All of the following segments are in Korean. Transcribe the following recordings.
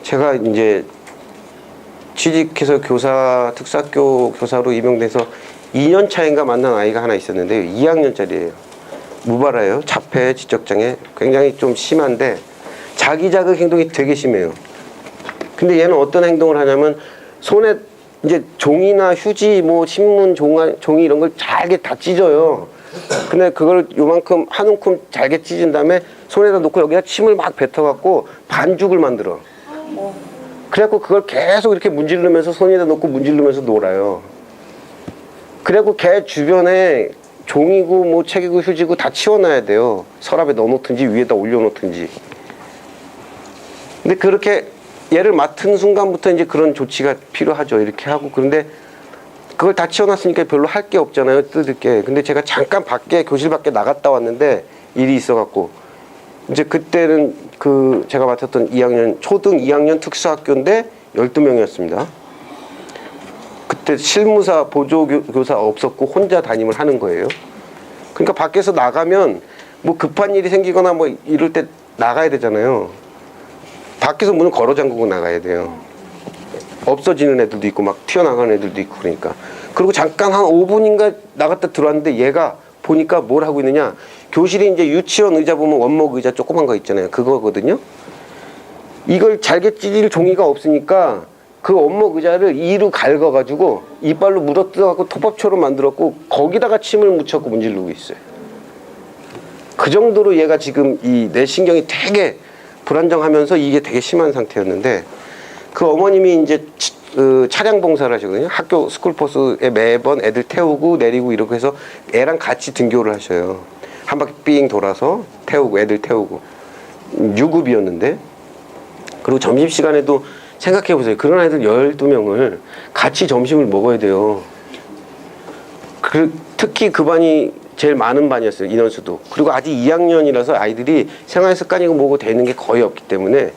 제가 이제 취직해서 특수학교 교사로 임용돼서 2년 차인가 만난 아이가 하나 있었는데 2학년짜리예요. 무발화예요. 자폐, 지적장애 굉장히 좀 심한데 자기 자극 행동이 되게 심해요. 근데 얘는 어떤 행동을 하냐면 손에 이제 종이나 휴지, 뭐 신문, 종이 이런 걸 잘게 다 찢어요. 근데 그걸 요만큼 한 움큼 잘게 찢은 다음에 손에다 놓고 여기다 침을 막 뱉어갖고 반죽을 만들어. 그래갖고 그걸 계속 이렇게 문지르면서 손에다 놓고 문지르면서 놀아요. 그래갖고 걔 주변에 종이고 뭐 책이고 휴지고 다 치워놔야 돼요. 서랍에 넣어놓든지 위에다 올려놓든지. 근데 그렇게 얘를 맡은 순간부터 이제 그런 조치가 필요하죠. 이렇게 하고. 그런데 그걸 다 치워놨으니까 별로 할 게 없잖아요. 뜯을 게. 근데 제가 잠깐 교실 밖에 나갔다 왔는데 일이 있어갖고 이제 그때는 제가 맡았던 2학년, 초등 2학년 특수학교인데 12명이었습니다. 그때 실무사, 보조교사 없었고 혼자 담임을 하는 거예요. 그러니까 밖에서 나가면 뭐 급한 일이 생기거나 뭐 이럴 때 나가야 되잖아요. 밖에서 문을 걸어 잠그고 나가야 돼요. 없어지는 애들도 있고 막 튀어나가는 애들도 있고 그러니까. 그리고 잠깐 한 5분인가 나갔다 들어왔는데 얘가 보니까 뭘 하고 있느냐. 교실에 이제 유치원 의자 보면 원목 의자 조그만 거 있잖아요. 그거거든요. 이걸 잘게 찢을 종이가 없으니까 그 원목 의자를 이로 갈궈가지고 이빨로 물어뜯어갖고 톱밥처럼 만들었고 거기다가 침을 묻혀갖고 문지르고 있어요. 그 정도로 얘가 지금 이 뇌신경이 되게 불안정하면서 이게 되게 심한 상태였는데 그 어머님이 이제 차량 봉사를 하시거든요. 학교 스쿨버스에 매번 애들 태우고 내리고 이렇게 해서 애랑 같이 등교를 하셔요. 한 바퀴 삥 돌아서 태우고 애들 태우고 유급이었는데 그리고 점심시간에도 생각해보세요. 그런 아이들 12명을 같이 점심을 먹어야 돼요. 특히 그 반이 제일 많은 반이었어요. 인원수도. 그리고 아직 2학년이라서 아이들이 생활 습관이고 뭐고 되는 게 거의 없기 때문에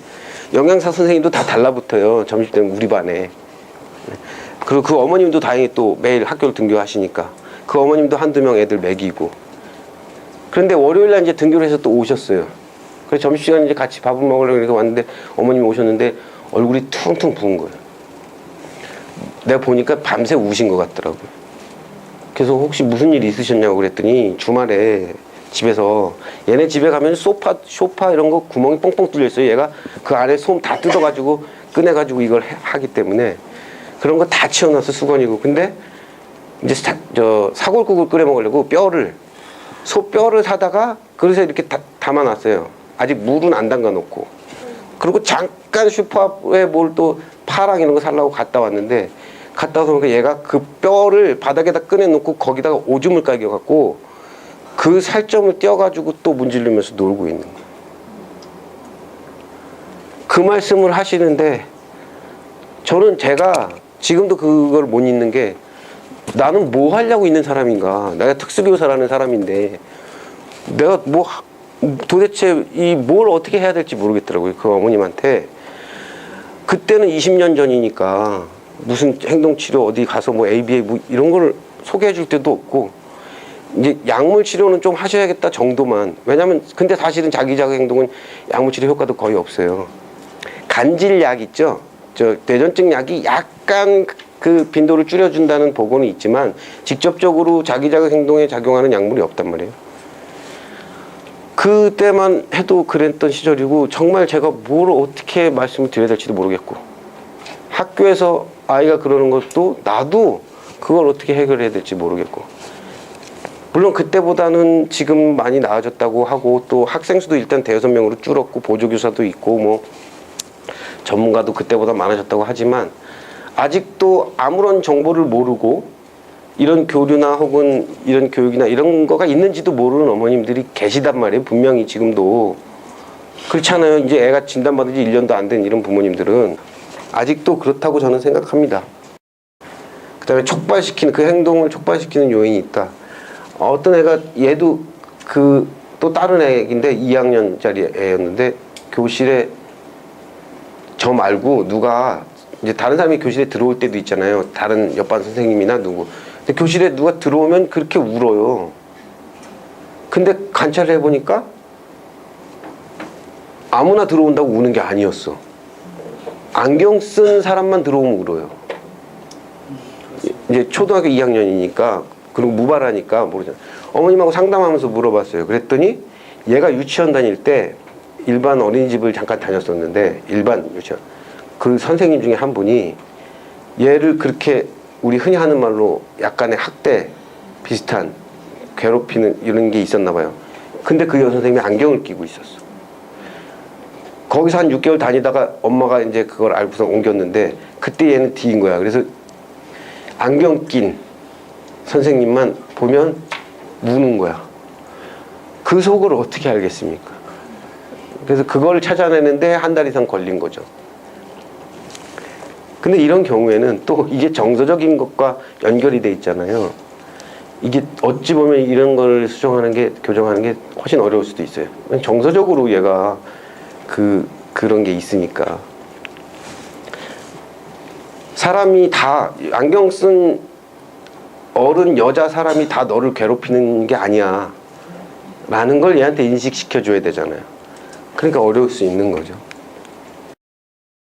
영양사 선생님도 다 달라붙어요. 점심때는 우리 반에. 그리고 그 어머님도 다행히 또 매일 학교를 등교하시니까 그 어머님도 한두 명 애들 먹이고. 그런데 월요일날 이제 등교를 해서 또 오셨어요. 그래서 점심시간에 이제 같이 밥을 먹으려고 이렇게 왔는데 어머님이 오셨는데 얼굴이 퉁퉁 부은 거예요. 내가 보니까 밤새 우신 것 같더라고요. 그래서 혹시 무슨 일 있으셨냐고 그랬더니 주말에 집에서 얘네 집에 가면 소파 이런 거 구멍이 뻥뻥 뚫려 있어요. 얘가 그 안에 솜 다 뜯어가지고 꺼내가지고 이걸 하기 때문에 그런 거 다 치워놨어 수건이고. 근데 이제 사골국을 끓여 먹으려고 소뼈를 사다가 그릇에 이렇게 담아놨어요. 아직 물은 안 담가 놓고. 그리고 잠깐 슈퍼에 뭘 또 파랑 이런 거 살라고 갔다 왔는데 갔다 와서 보니까 얘가 그 뼈를 바닥에다 꺼내놓고 거기다가 오줌을 깔겨갖고 그 살점을 떼어가지고 또 문지르면서 놀고 있는 거예요. 그 말씀을 하시는데 저는 제가 지금도 그걸 못 잊는 게 나는 뭐 하려고 있는 사람인가. 내가 특수교사라는 사람인데 내가 도대체 뭘 어떻게 해야 될지 모르겠더라고요. 그 어머님한테. 그때는 20년 전이니까 무슨 행동치료 어디 가서 뭐 ABA 뭐 이런 걸 소개해 줄 때도 없고 이제 약물 치료는 좀 하셔야겠다 정도만. 왜냐면 근데 사실은 자기자극 행동은 약물 치료 효과도 거의 없어요. 간질약 있죠. 뇌전증 약이 약간 그 빈도를 줄여준다는 보고는 있지만 직접적으로 자기자극 행동에 작용하는 약물이 없단 말이에요. 그때만 해도 그랬던 시절이고 정말 제가 뭘 어떻게 말씀을 드려야 될지도 모르겠고 학교에서 아이가 그러는 것도 나도 그걸 어떻게 해결해야 될지 모르겠고 물론 그때보다는 지금 많이 나아졌다고 하고 또 학생 수도 일단 5명으로 줄었고 보조교사도 있고 뭐 전문가도 그때보다 많아졌다고 하지만 아직도 아무런 정보를 모르고 이런 교류나 혹은 이런 교육이나 이런 거가 있는지도 모르는 어머님들이 계시단 말이에요. 분명히 지금도. 그렇잖아요. 이제 애가 진단받은 지 1년도 안 된 이런 부모님들은 아직도 그렇다고 저는 생각합니다. 그 다음에 그 행동을 촉발시키는 요인이 있다. 어떤 애가 얘도 또 다른 애인데 2학년짜리 애였는데 교실에 저 말고 누가 이제 다른 사람이 교실에 들어올 때도 있잖아요. 다른 옆반 선생님이나 누구. 근데 교실에 누가 들어오면 그렇게 울어요. 근데 관찰을 해보니까 아무나 들어온다고 우는 게 아니었어. 안경 쓴 사람만 들어오면 울어요. 이제 초등학교 2학년이니까 그리고 무발하니까 모르잖아요. 어머님하고 상담하면서 물어봤어요. 그랬더니 얘가 유치원 다닐 때 일반 어린이집을 잠깐 다녔었는데 일반 유치원 그 선생님 중에 한 분이 얘를 그렇게 우리 흔히 하는 말로 약간의 학대 비슷한 괴롭히는 이런 게 있었나 봐요. 근데 그 여선생님이 안경을 끼고 있었어. 거기서 한 6개월 다니다가 엄마가 이제 그걸 알고서 옮겼는데 그때 얘는 D인 거야. 그래서 안경 낀 선생님만 보면 우는 거야. 그 속을 어떻게 알겠습니까? 그래서 그걸 찾아내는데 한 달 이상 걸린 거죠. 근데 이런 경우에는 또 이게 정서적인 것과 연결이 돼 있잖아요. 이게 어찌 보면 이런 걸 수정하는 게, 교정하는 게 훨씬 어려울 수도 있어요. 정서적으로 얘가 그런 게 있으니까. 사람이 다, 안경 쓴 어른 여자 사람이 다 너를 괴롭히는 게 아니야 라는 걸 얘한테 인식시켜 줘야 되잖아요. 그러니까 어려울 수 있는 거죠.